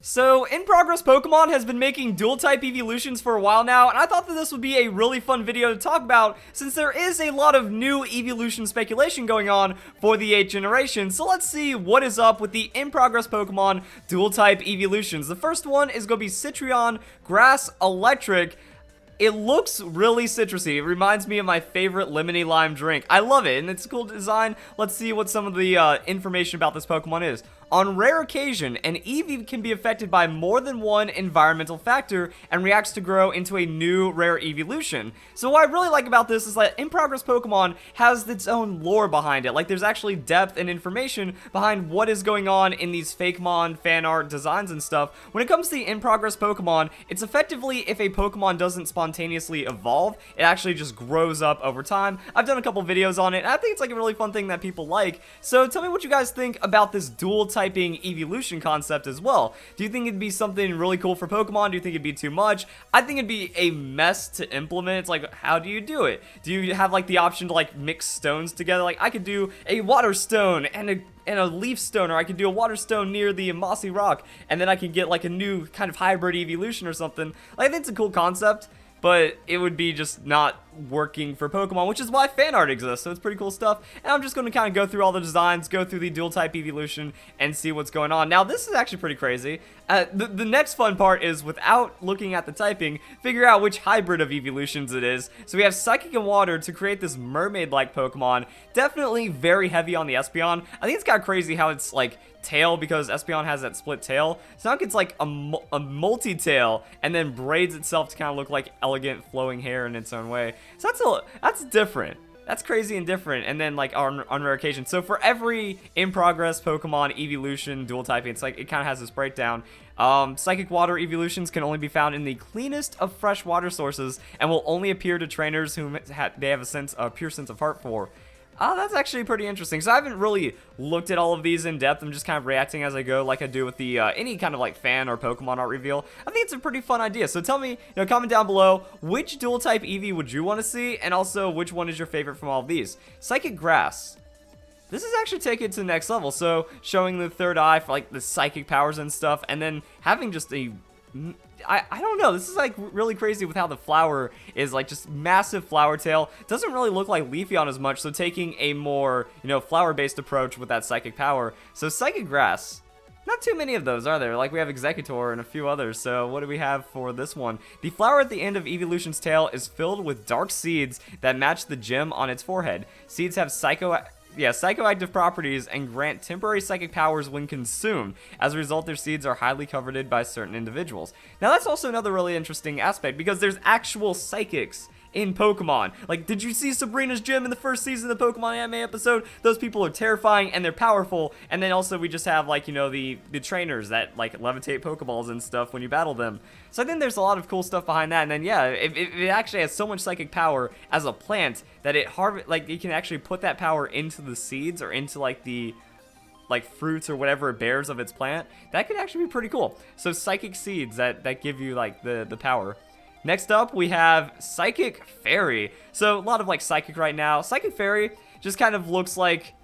So, In Progress Pokemon has been making dual-type evolutions for a while now, and I thought that this would be a really fun video to talk about since there is a lot of new evolution speculation going on for the 8th generation. So let's see what is up with the In Progress Pokemon dual-type evolutions. The first one is going to be Citron, Grass, Electric. It looks really citrusy. It reminds me of my favorite lemony lime drink. I love it, and it's a cool design. Let's see what some of the information about this Pokemon is. On rare occasion, an Eevee can be affected by more than one environmental factor and reacts to grow into a new rare evolution. So what I really like about this is that In Progress Pokemon has its own lore behind it. Like, there's actually depth and information behind what is going on in these Fakemon fan art designs and stuff. When it comes to the In Progress Pokemon, it's effectively if a Pokemon doesn't spontaneously evolve, it actually just grows up over time. I've done a couple videos on it, and I think it's like a really fun thing that people like. So tell me what you guys think about this dual typing evolution concept as well. Do you think it'd be something really cool for Pokemon? Do you think it'd be too much? I think it'd be a mess to implement. It's like, how do you do it? Do you have like the option to like mix stones together? Like, I could do a water stone and a leaf stone, or I could do a water stone near the mossy rock, and then I can get like a new kind of hybrid evolution or something. Like, I think it's a cool concept, but it would be just not working for Pokemon, which is why fan art exists, so it's pretty cool stuff. And I'm just going to kind of go through all the designs, go through the dual type evolution, and see what's going on. Now, this is actually pretty crazy. The next fun part is, without looking at the typing, figure out which hybrid of evolutions it is. So we have Psychic and Water to create this mermaid-like Pokemon. Definitely very heavy on the Espeon. I think it's kind of crazy how it's like tail, because Espeon has that split tail. So now it's like a multi-tail and then braids itself to kind of look like elegant flowing hair in its own way. So that's different. That's crazy and different. And then like on rare occasion. So for every In Progress Pokemon evolution dual typing, it's like it kind of has this breakdown. Psychic Water evolutions can only be found in the cleanest of fresh water sources and will only appear to trainers whom they have a pure sense of heart for. Oh, that's actually pretty interesting. So I haven't really looked at all of these in depth. I'm just kind of reacting as I go, like I do with the any kind of like fan or Pokemon art reveal. I think it's a pretty fun idea. So tell me, comment down below, which dual type Eevee would you want to see, and also which one is your favorite from all of these? Psychic Grass. This is actually taking it to the next level. So showing the third eye for like the psychic powers and stuff, and then having just a I don't know, this is like really crazy with how the flower is like just massive flower tail. Doesn't really look like Leafeon as much, so taking a more, flower based approach with that psychic power. So Psychic Grass, not too many of those, are there? Like, we have Executor and a few others. So what do we have for this one? The flower at the end of Eeveelution's tail is filled with dark seeds that match the gem on its forehead. Seeds have psychoactive properties and grant temporary psychic powers when consumed. As a result, their seeds are highly coveted by certain individuals. Now, that's also another really interesting aspect, because there's actual psychics in Pokemon. Like, did you see Sabrina's gym in the first season of the Pokemon anime episode? Those people are terrifying and they're powerful. And then also we just have like, the trainers that like levitate Pokeballs and stuff when you battle them. So I think there's a lot of cool stuff behind that. And then yeah, it actually has so much psychic power as a plant that you can actually put that power into the seeds or into like the fruits or whatever it bears of its plant. That could actually be pretty cool. So psychic seeds that give you like the power. Next up, we have Psychic Fairy. So a lot of like Psychic right now. Psychic Fairy just kind of looks like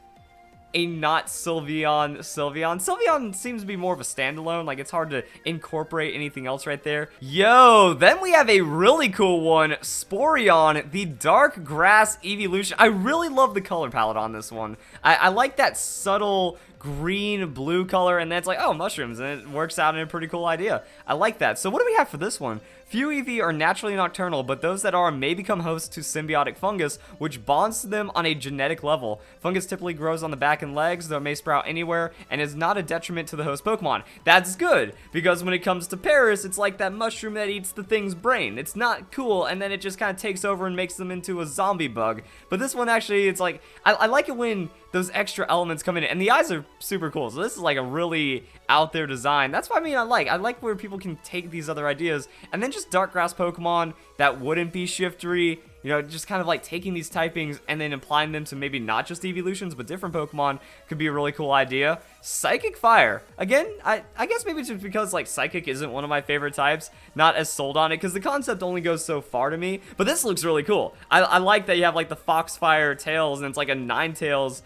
a not Sylveon. Sylveon seems to be more of a standalone. Like, it's hard to incorporate anything else right there. Yo, then we have a really cool one, Sporeon, the Dark Grass Eeveelution. I really love the color palette on this one. I like that subtle green blue color, and then it's like, oh, mushrooms, and it works out in a pretty cool idea. I like that. So what do we have for this one? Few Eevee are naturally nocturnal, but those that are may become hosts to symbiotic fungus, which bonds to them on a genetic level. Fungus typically grows on the back and legs, though it may sprout anywhere, and is not a detriment to the host Pokemon. That's good, because when it comes to Paris, it's like that mushroom that eats the thing's brain. It's not cool, and then it just kind of takes over and makes them into a zombie bug. But this one actually, it's like, I like it when those extra elements come in, and the eyes are super cool. So this is like a really out there design. That's what I like where people can take these other ideas and then just dark grass Pokemon that wouldn't be shiftery, just kind of like taking these typings and then applying them to maybe not just Eeveelutions but different Pokemon could be a really cool idea. Psychic Fire, again, I guess maybe it's just because like Psychic isn't one of my favorite types, not as sold on it because the concept only goes so far to me, but this looks really cool. I like that you have like the Foxfire tails and it's like a Ninetales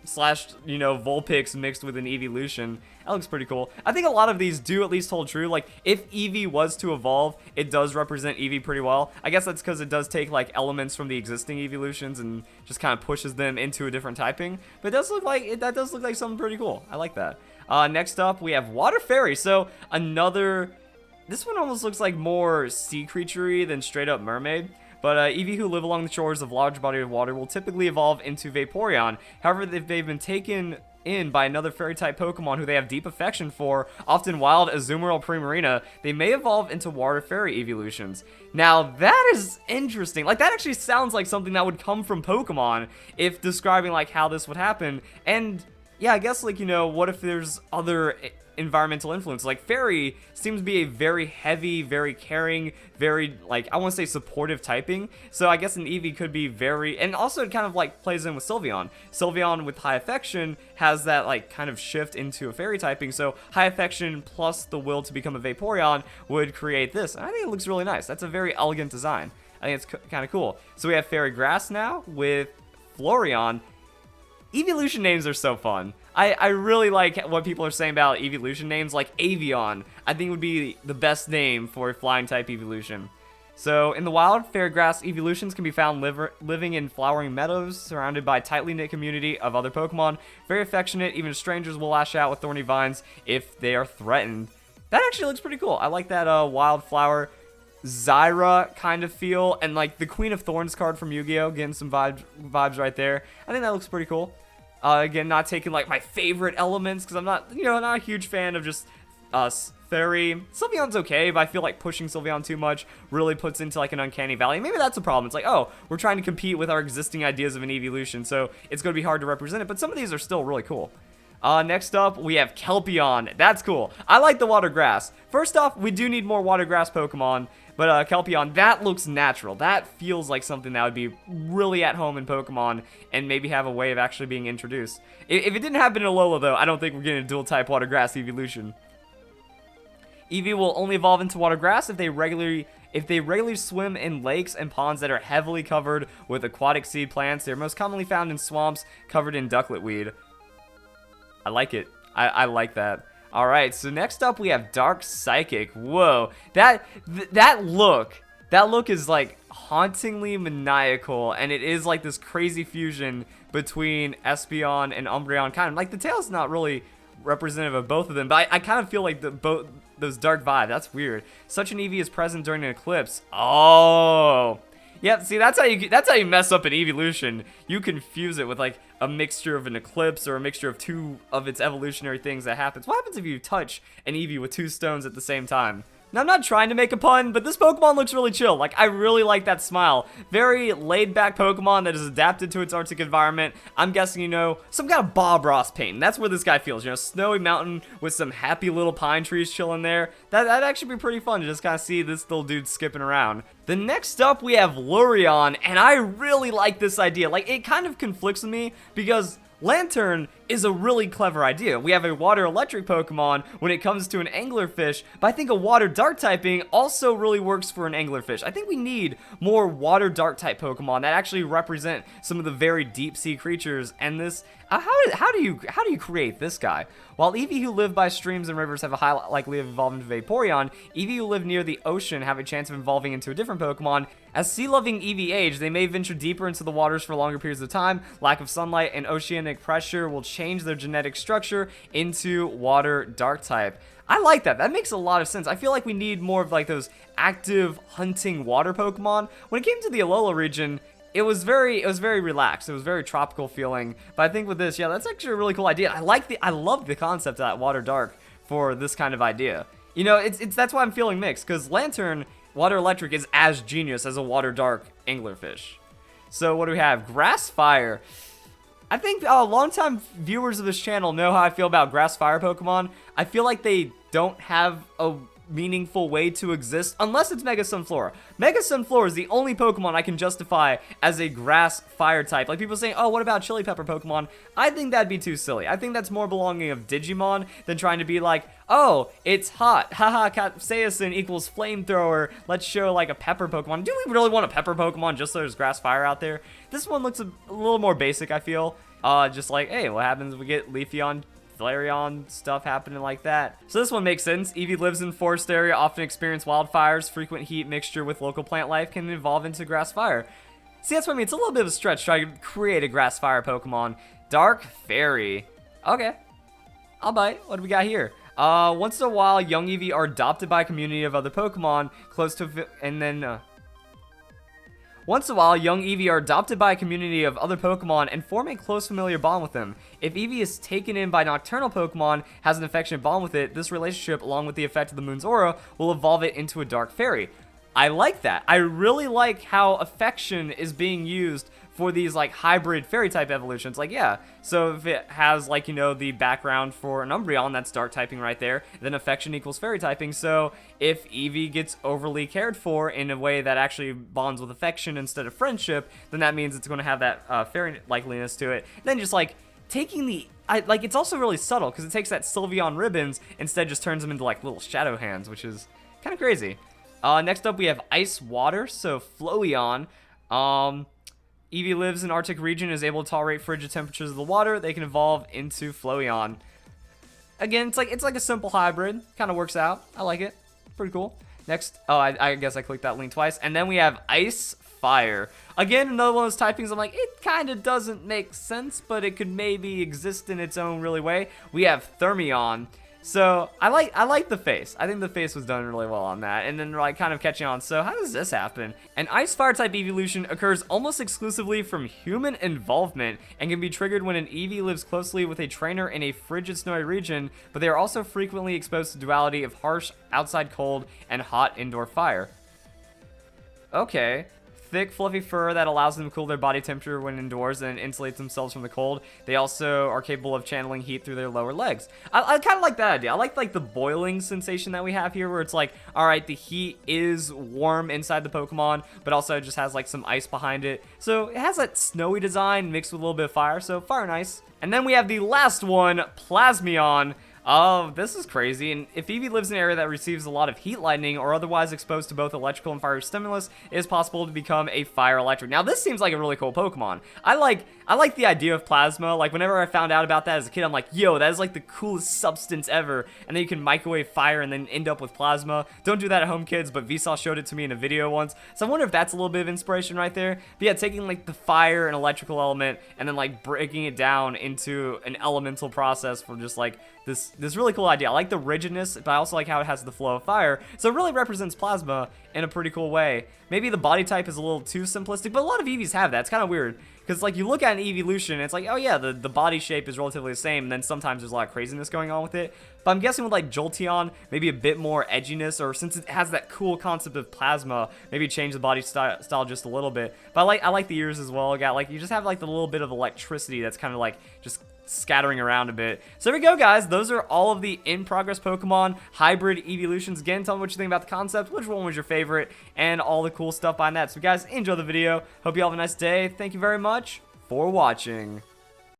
slash, you know, Vulpix mixed with an Eeveelution. That looks pretty cool. I think a lot of these do at least hold true. Like, if Eevee was to evolve, it does represent Eevee pretty well. I guess that's because it does take, like, elements from the existing Eeveelutions and just kind of pushes them into a different typing. But it does look like, that does look like something pretty cool. I like that. Next up, we have Water Fairy. So, another... This one almost looks like more sea creature-y than straight up mermaid. But Eevee who live along the shores of large bodies of water will typically evolve into Vaporeon. However, if they've been taken in by another fairy-type Pokemon who they have deep affection for, often wild Azumarill Primarina, they may evolve into Water Fairy Eeveelutions. Now, that is interesting. Like, that actually sounds like something that would come from Pokemon if describing, like, how this would happen. And, yeah, I guess, like, you know, what if there's other environmental influence? Like, Fairy seems to be a very heavy, very caring, very, like, I want to say supportive typing. So I guess an Eevee could be very, and also it kind of like plays in with Sylveon. Sylveon with high affection has that like kind of shift into a fairy typing. So high affection plus the will to become a Vaporeon would create this. And I think it looks really nice. That's a very elegant design. I think it's kind of cool. So we have Fairy Grass now with Flareon. Eeveelution names are so fun. I really like what people are saying about Eeveelution names, like Avion. I think would be the best name for a flying type Eeveelution. So in the wild, Fairy Grass Eeveelutions can be found living in flowering meadows, surrounded by a tightly knit community of other Pokemon. Very affectionate, even strangers will lash out with thorny vines if they are threatened. That actually looks pretty cool. I like that wildflower Zyra kind of feel, and like the Queen of Thorns card from Yu-Gi-Oh! Getting some vibes right there. I think that looks pretty cool. Again, not taking like my favorite elements because I'm not, you know, not a huge fan of just Fairy. Sylveon's okay, but I feel like pushing Sylveon too much really puts into like an uncanny valley. Maybe that's a problem. It's like, oh, we're trying to compete with our existing ideas of an Eeveelution, so it's going to be hard to represent it, but some of these are still really cool. Next up, we have Kelpion. That's cool. I like the water grass. First off, we do need more water grass Pokemon, but Kelpion, that looks natural. That feels like something that would be really at home in Pokemon and maybe have a way of actually being introduced. If it didn't happen in Alola, though, I don't think we're getting a dual-type water grass Eeveelution. Eevee will only evolve into water grass if they regularly swim in lakes and ponds that are heavily covered with aquatic seed plants. They're most commonly found in swamps covered in ducklet weed. I like it. I like that. Alright, so next up we have Dark Psychic. Whoa. That look is like hauntingly maniacal, and it is like this crazy fusion between Espeon and Umbreon. Kind of like the tail's not really representative of both of them, but I kind of feel like both those dark vibes. That's weird. Such an Eevee is present during an eclipse. Oh. Yep, see, that's how you mess up an Eeveelution. You confuse it with like a mixture of an eclipse or a mixture of two of its evolutionary things that happens. What happens if you touch an Eevee with two stones at the same time? Now, I'm not trying to make a pun, but this Pokemon looks really chill. Like, I really like that smile. Very laid-back Pokemon that is adapted to its Arctic environment. I'm guessing, you know, some kind of Bob Ross painting. That's where this guy feels, you know, snowy mountain with some happy little pine trees chilling there. That'd actually be pretty fun to just kind of see this little dude skipping around. The next up, we have Lurion, and I really like this idea. Like, it kind of conflicts with me because Lantern is a really clever idea. We have a water electric Pokemon when it comes to an anglerfish, but I think a water dark typing also really works for an anglerfish. I think we need more water dark type Pokemon that actually represent some of the very deep sea creatures. And this, how do you create this guy? While Eevee who live by streams and rivers have a high likelihood of evolving into Vaporeon, Eevee who live near the ocean have a chance of evolving into a different Pokemon. As sea-loving Eevee age, they may venture deeper into the waters for longer periods of time. Lack of sunlight and oceanic pressure will change their genetic structure into water dark type. I like that. That makes a lot of sense. I feel like we need more of like those active hunting water Pokemon. When it came to the Alola region, it was very relaxed. It was very tropical feeling. But I think with this, yeah, that's actually a really cool idea. I love the concept of that water dark for this kind of idea. You know, that's why I'm feeling mixed, because Lantern water electric is as genius as a water dark anglerfish. So what do we have? Grass Fire. I think longtime viewers of this channel know how I feel about Grass Fire Pokemon. I feel like they don't have a meaningful way to exist unless it's Mega Sunflora. Mega Sunflora is the only Pokemon I can justify as a grass fire type. Like people saying, oh, what about Chili Pepper Pokemon? I think that'd be too silly. I think that's more belonging of Digimon than trying to be like, oh, it's hot. Haha, Capsaicin equals flamethrower. Let's show like a pepper Pokemon. Do we really want a pepper Pokemon just so there's grass fire out there? This one looks a little more basic, I feel. Just like, hey, what happens if we get Leafeon, Flareon stuff happening like that? So this one makes sense. Eevee lives in forest area, often experience wildfires. Frequent heat mixture with local plant life can evolve into grass fire. See, that's what I mean. It's a little bit of a stretch to try to create a grass fire Pokemon. Dark Fairy. Okay. I'll bite. What do we got here? Once in a while, young Eevee are adopted by a community of other Pokemon close to, once in a while, young Eevee are adopted by a community of other Pokemon and form a close familiar bond with them. If Eevee is taken in by nocturnal Pokemon, has an affectionate bond with it, this relationship, along with the effect of the moon's aura, will evolve it into a Dark Fairy. I like that. I really like how affection is being used for these like hybrid fairy type evolutions. Like, yeah, so if it has like, you know, the background for an Umbreon, that's dark typing right there, then affection equals fairy typing. So if Eevee gets overly cared for in a way that actually bonds with affection instead of friendship, then that means it's going to have that fairy likeliness to it. Then just like taking the, like, it's also really subtle because it takes that Sylveon ribbons, instead just turns them into like little shadow hands, which is kind of crazy. Next up we have Ice Water, so Flareon. Eevee lives in Arctic region, is able to tolerate frigid temperatures of the water. They can evolve into Flareon. Again, it's like a simple hybrid. Kind of works out. I like it. Pretty cool. Next, oh, I guess I clicked that link twice. And then we have Ice Fire. Again, another one of those typings I'm like, it kind of doesn't make sense, but it could maybe exist in its own really way. We have Thermion. So I like the face. I think the face was done really well on that, and then like kind of catching on. So how does this happen? An Ice Fire type evolution occurs almost exclusively from human involvement and can be triggered when an Eevee lives closely with a trainer in a frigid snowy region, but they are also frequently exposed to duality of harsh outside cold and hot indoor fire. Okay. Thick, fluffy fur that allows them to cool their body temperature when indoors and insulates themselves from the cold. They also are capable of channeling heat through their lower legs. I kind of like that idea. I like the boiling sensation that we have here, where it's like, all right, the heat is warm inside the Pokemon, but also it just has like some ice behind it. So it has that snowy design mixed with a little bit of fire, so fire nice. And then we have the last one, Plasmion. Oh, this is crazy. And if Eevee lives in an area that receives a lot of heat lightning or otherwise exposed to both electrical and fire stimulus, it is possible to become a fire electric. Now, this seems like a really cool Pokemon. I like the idea of plasma. Like, whenever I found out about that as a kid, I'm like, yo, that is like the coolest substance ever. And then you can microwave fire and then end up with plasma. Don't do that at home, kids, but Vsauce showed it to me in a video once. So I wonder if that's a little bit of inspiration right there. But yeah, taking like the fire and electrical element and then like breaking it down into an elemental process for just like this really cool idea. I like the rigidness, but I also like how it has the flow of fire. So it really represents plasma in a pretty cool way. Maybe the body type is a little too simplistic, but a lot of Eevees have that. It's kind of weird. Because, like, you look at an Eeveelution, and it's like, oh, yeah, the body shape is relatively the same, and then sometimes there's a lot of craziness going on with it. But I'm guessing with, like, Jolteon, maybe a bit more edginess, or since it has that cool concept of plasma, maybe change the body style just a little bit. But I like the ears as well. Got, like, you just have, like, the little bit of electricity that's kind of, like, just scattering around a bit. So there we go, guys. Those are all of the in-progress Pokemon hybrid Eeveelutions. Again, tell me what you think about the concept, which one was your favorite, and all the cool stuff behind that. So, guys, enjoy the video. Hope you all have a nice day. Thank you very much for watching.